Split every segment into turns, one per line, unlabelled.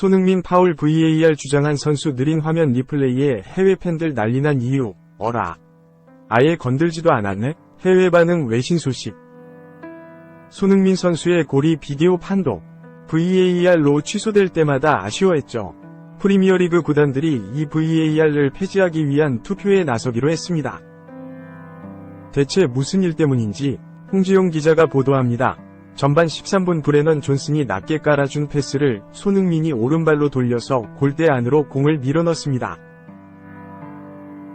손흥민 파울 VAR 주장한 선수 느린 화면 리플레이에 해외 팬들 난리난 이유, 어라. 아예 건들지도 않았네? 해외 반응 외신 소식. 손흥민 선수의 골이 비디오 판독, VAR로 취소될 때마다 아쉬워했죠. 프리미어리그 구단들이 이 VAR을 폐지하기 위한 투표에 나서기로 했습니다. 대체 무슨 일 때문인지 홍지용 기자가 보도합니다. 전반 13분 브레넌 존슨이 낮게 깔아준 패스를 손흥민이 오른발로 돌려서 골대 안으로 공을 밀어넣습니다.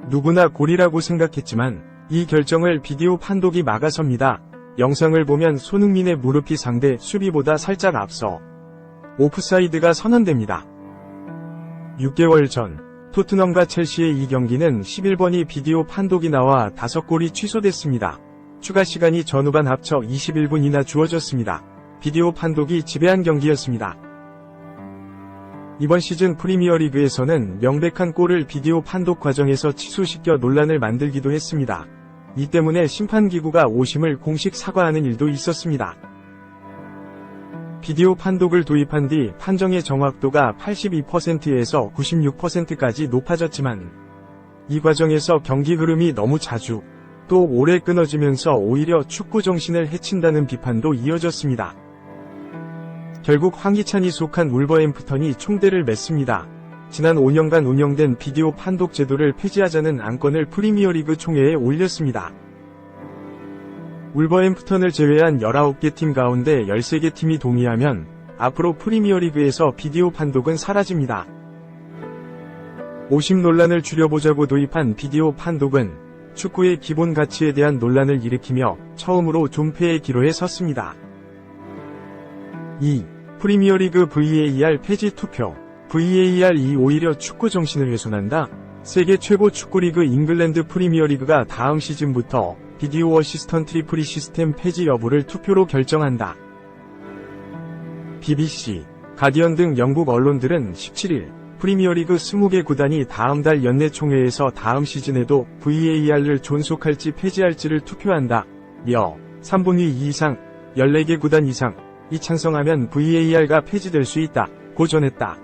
누구나 골이라고 생각했지만 이 결정을 비디오 판독이 막아섭니다. 영상을 보면 손흥민의 무릎이 상대 수비보다 살짝 앞서 오프사이드가 선언됩니다. 6개월 전 토트넘과 첼시의 이 경기는 11번이 비디오 판독이 나와 5골이 취소됐습니다. 추가 시간이 전후반 합쳐 21분이나 주어졌습니다. 비디오 판독이 지배한 경기였습니다. 이번 시즌 프리미어리그에서는 명백한 골을 비디오 판독 과정에서 취소시켜 논란을 만들기도 했습니다. 이 때문에 심판기구가 오심을 공식 사과하는 일도 있었습니다. 비디오 판독을 도입한 뒤 판정의 정확도가 82%에서 96%까지 높아졌지만 이 과정에서 경기 흐름이 너무 자주 또 오래 끊어지면서 오히려 축구 정신을 해친다는 비판도 이어졌습니다. 결국 황희찬이 속한 울버햄프턴이 총대를 맺습니다. 지난 5년간 운영된 비디오 판독 제도를 폐지하자는 안건을 프리미어리그 총회에 올렸습니다. 울버햄프턴을 제외한 19개 팀 가운데 13개 팀이 동의하면 앞으로 프리미어리그에서 비디오 판독은 사라집니다. 오심 논란을 줄여보자고 도입한 비디오 판독은 축구의 기본 가치에 대한 논란을 일으키며 처음으로 존폐의 기로에 섰습니다. 2. 프리미어리그 VAR 폐지 투표. VAR이 오히려 축구 정신을 훼손한다. 세계 최고 축구리그 잉글랜드 프리미어리그가 다음 시즌부터 비디오 어시스턴트 리프리 시스템 폐지 여부를 투표로 결정한다. BBC, 가디언 등 영국 언론들은 17일 프리미어리그 20개 구단이 다음 달 연내 총회에서 다음 시즌에도 VAR을 존속할지 폐지할지를 투표한다. 며 3분의 2 이상, 14개 구단 이상이 찬성하면 VAR가 폐지될 수 있다. 고 전했다.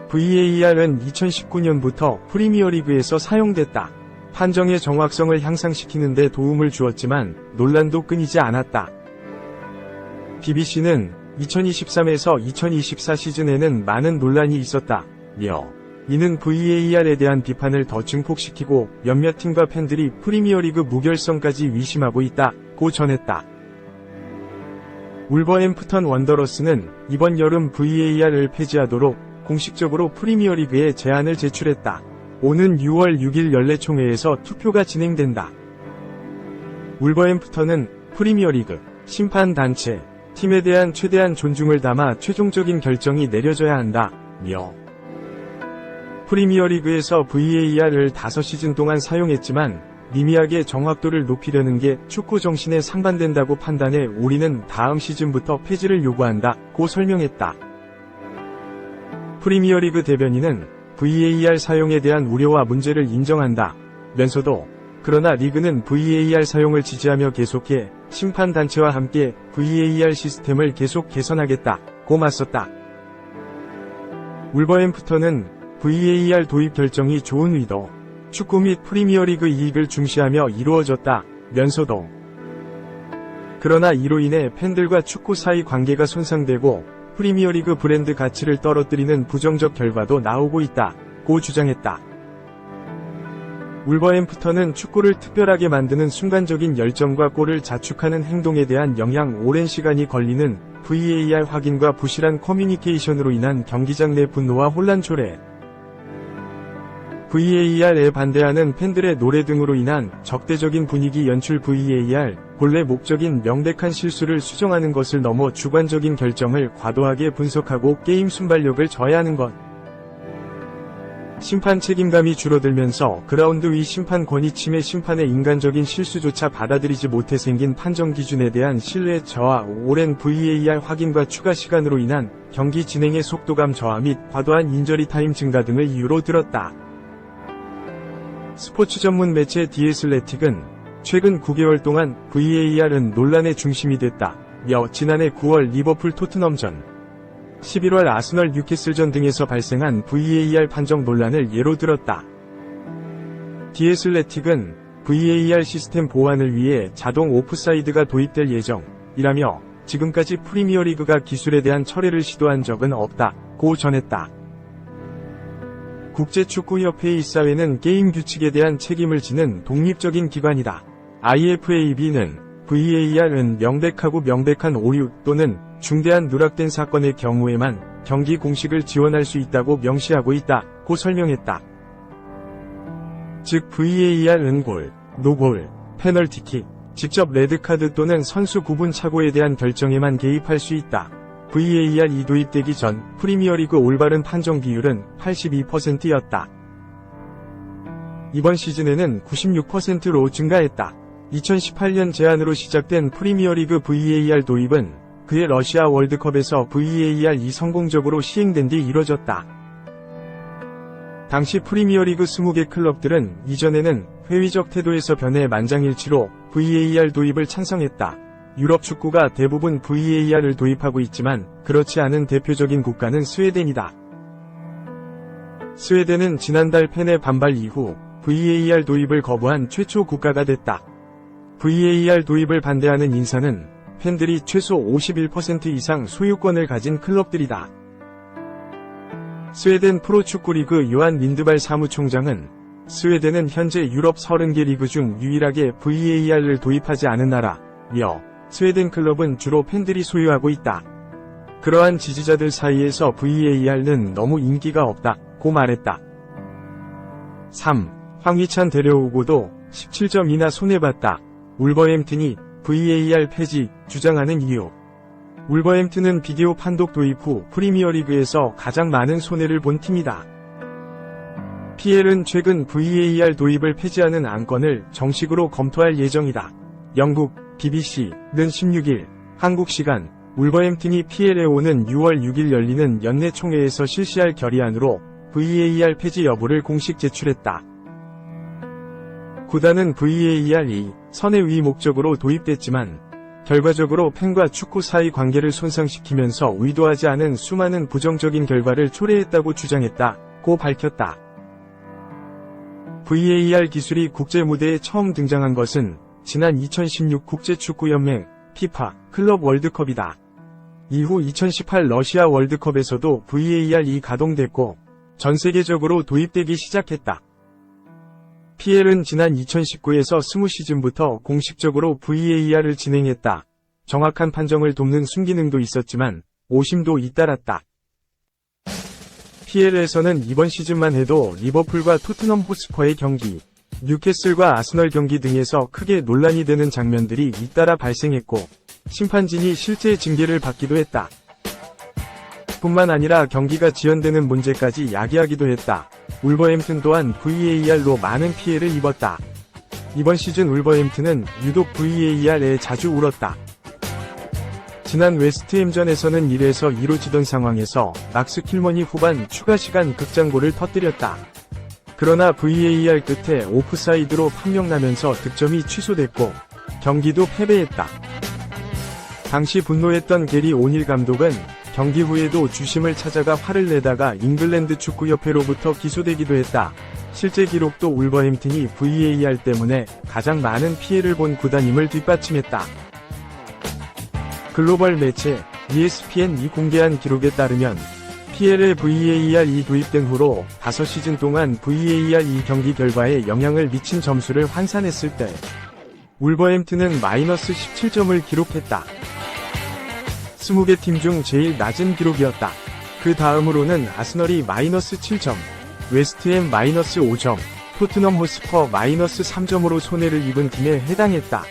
VAR은 2019년부터 프리미어리그에서 사용됐다. 판정의 정확성을 향상시키는 데 도움을 주었지만 논란도 끊이지 않았다. BBC는 2023에서 2024 시즌에는 많은 논란이 있었다. 며 이는 VAR에 대한 비판을 더 증폭시키고 몇몇 팀과 팬들이 프리미어리그 무결성까지 위심하고 있다. 고 전했다. 울버햄프턴 원더러스는 이번 여름 VAR을 폐지하도록 공식적으로 프리미어리그에 제안을 제출했다. 오는 6월 6일 연례총회에서 투표가 진행된다. 울버햄프턴은 프리미어리그 심판단체 팀에 대한 최대한 존중을 담아 최종적인 결정이 내려져야 한다. 며 프리미어리그에서 VAR을 5시즌 동안 사용했지만 미미하게 정확도를 높이려는 게 축구 정신에 상반된다고 판단해 우리는 다음 시즌부터 폐지를 요구한다. 고 설명했다. 프리미어리그 대변인은 VAR 사용에 대한 우려와 문제를 인정한다. 면서도 그러나 리그는 VAR 사용을 지지하며 계속해 심판단체와 함께 VAR 시스템을 계속 개선하겠다. 고 맞섰다. 울버햄프턴은 VAR 도입 결정이 좋은 의도, 축구 및 프리미어리그 이익을 중시하며 이루어졌다. 면서도 그러나 이로 인해 팬들과 축구 사이 관계가 손상되고 프리미어리그 브랜드 가치를 떨어뜨리는 부정적 결과도 나오고 있다. 고 주장했다. 울버햄프턴은 축구를 특별하게 만드는 순간적인 열정과 골을 자축하는 행동에 대한 영향 오랜 시간이 걸리는 VAR 확인과 부실한 커뮤니케이션으로 인한 경기장 내 분노와 혼란 초래, VAR에 반대하는 팬들의 노래 등으로 인한 적대적인 분위기 연출 VAR, 본래 목적인 명백한 실수를 수정하는 것을 넘어 주관적인 결정을 과도하게 분석하고 게임 순발력을 저해하는 것. 심판 책임감이 줄어들면서 그라운드 위 심판 권위 침해 심판의 인간적인 실수조차 받아들이지 못해 생긴 판정 기준에 대한 신뢰 저하 오랜 VAR 확인과 추가 시간으로 인한 경기 진행의 속도감 저하 및 과도한 인저리 타임 증가 등을 이유로 들었다. 스포츠 전문 매체 디 애슬레틱은 최근 9개월 동안 VAR은 논란의 중심이 됐다. 며 지난해 9월 리버풀 토트넘전 11월 아스널 뉴캐슬전 등에서 발생한 VAR 판정 논란을 예로 들었다. The Athletic은 VAR 시스템 보완을 위해 자동 오프사이드가 도입될 예정이라며 지금까지 프리미어리그가 기술에 대한 철회를 시도한 적은 없다고 전했다. 국제축구협회 이사회는 게임 규칙에 대한 책임을 지는 독립적인 기관이다. IFAB는 VAR은 명백하고 명백한 오류 또는 중대한 누락된 사건의 경우에만 경기 공식을 지원할 수 있다고 명시하고 있다고 설명했다. 즉 VAR은 골, 노골, 페널티킥, 직접 레드카드 또는 선수 구분 착오에 대한 결정에만 개입할 수 있다. VAR이 도입되기 전 프리미어리그 올바른 판정 비율은 82%였다. 이번 시즌에는 96%로 증가했다. 2018년 제안으로 시작된 프리미어리그 VAR 도입은 그해 러시아 월드컵에서 VAR이 성공적으로 시행된 뒤 이뤄졌다. 당시 프리미어리그 20개 클럽들은 이전에는 회의적 태도에서 변해 만장일치로 VAR 도입을 찬성했다. 유럽 축구가 대부분 VAR을 도입하고 있지만 그렇지 않은 대표적인 국가는 스웨덴이다. 스웨덴은 지난달 팬의 반발 이후 VAR 도입을 거부한 최초 국가가 됐다. VAR 도입을 반대하는 인사는 팬들이 최소 51% 이상 소유권을 가진 클럽들이다. 스웨덴 프로축구리그 요한 린드발 사무총장은 스웨덴은 현재 유럽 30개 리그 중 유일하게 VAR을 도입하지 않은 나라며 스웨덴 클럽은 주로 팬들이 소유하고 있다. 그러한 지지자들 사이에서 VAR는 너무 인기가 없다고 말했다. 3. 황희찬 데려오고도 17점이나 손해봤다. 울버햄튼이 VAR 폐지 주장하는 이유. 울버햄튼은 비디오 판독 도입 후 프리미어리그에서 가장 많은 손해를 본 팀이다. PL은 최근 VAR 도입을 폐지하는 안건을 정식으로 검토할 예정이다. 영국 BBC는 16일 한국 시간 울버햄튼이 PL에 오는 6월 6일 열리는 연내 총회에서 실시할 결의안으로 VAR 폐지 여부를 공식 제출했다. 구단은 VAR이 선의의 목적으로 도입됐지만 결과적으로 팬과 축구 사이 관계를 손상시키면서 의도하지 않은 수많은 부정적인 결과를 초래했다고 주장했다고 밝혔다. VAR 기술이 국제 무대에 처음 등장한 것은 지난 2016 국제축구연맹 FIFA 클럽 월드컵이다. 이후 2018 러시아 월드컵에서도 VAR이 가동됐고 전 세계적으로 도입되기 시작했다. PL은 지난 2019에서 20시즌부터 공식적으로 VAR을 진행했다. 정확한 판정을 돕는 순기능도 있었지만 오심도 잇따랐다. PL에서는 이번 시즌만 해도 리버풀과 토트넘 호스퍼의 경기, 뉴캐슬과 아스널 경기 등에서 크게 논란이 되는 장면들이 잇따라 발생했고 심판진이 실제 징계를 받기도 했다. 뿐만 아니라 경기가 지연되는 문제까지 야기하기도 했다. 울버햄튼 또한 VAR로 많은 피해를 입었다. 이번 시즌 울버햄튼은 유독 VAR에 자주 울었다. 지난 웨스트햄전에서는 1에서 2로 지던 상황에서 막스 킬머니 후반 추가 시간 극장골을 터뜨렸다. 그러나 VAR 끝에 오프사이드로 판명나면서 득점이 취소됐고 경기도 패배했다. 당시 분노했던 게리 오닐 감독은 경기 후에도 주심을 찾아가 화를 내다가 잉글랜드 축구협회로부터 기소되기도 했다. 실제 기록도 울버햄튼이 VAR 때문에 가장 많은 피해를 본 구단임을 뒷받침했다. 글로벌 매체 ESPN이 공개한 기록에 따르면 PL에 VAR이 도입된 후로 5시즌 동안 VAR이 경기 결과에 영향을 미친 점수를 환산했을 때 울버햄튼은 마이너스 17점을 기록했다. 20개 팀 중 제일 낮은 기록이었다. 그 다음으로는 아스널이 마이너스 7점, 웨스트햄 마이너스 5점, 토트넘 호스퍼 마이너스 3점으로 손해를 입은 팀에 해당했다.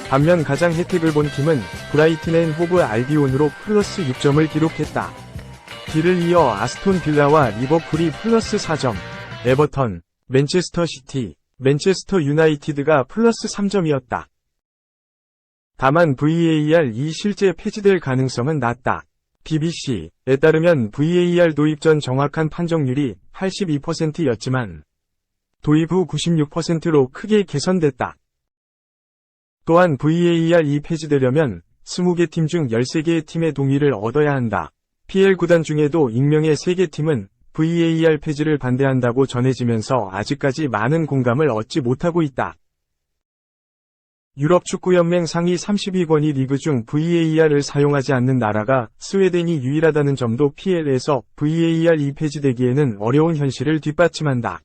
반면 가장 혜택을 본 팀은 브라이튼 앤 호브 알비온으로 플러스 6점을 기록했다. 뒤를 이어 아스톤 빌라와 리버풀이 플러스 4점, 에버턴, 맨체스터 시티, 맨체스터 유나이티드가 플러스 3점이었다. 다만 VAR이 실제 폐지될 가능성은 낮다. BBC에 따르면 VAR 도입 전 정확한 판정률이 82%였지만 도입 후 96%로 크게 개선됐다. 또한 VAR이 폐지되려면 20개 팀 중 13개의 팀의 동의를 얻어야 한다. PL 구단 중에도 익명의 3개 팀은 VAR 폐지를 반대한다고 전해지면서 아직까지 많은 공감을 얻지 못하고 있다. 유럽축구연맹 상위 30위권이 리그 중 VAR을 사용하지 않는 나라가 스웨덴이 유일하다는 점도 PL에서 VAR이 폐지되기에는 어려운 현실을 뒷받침한다.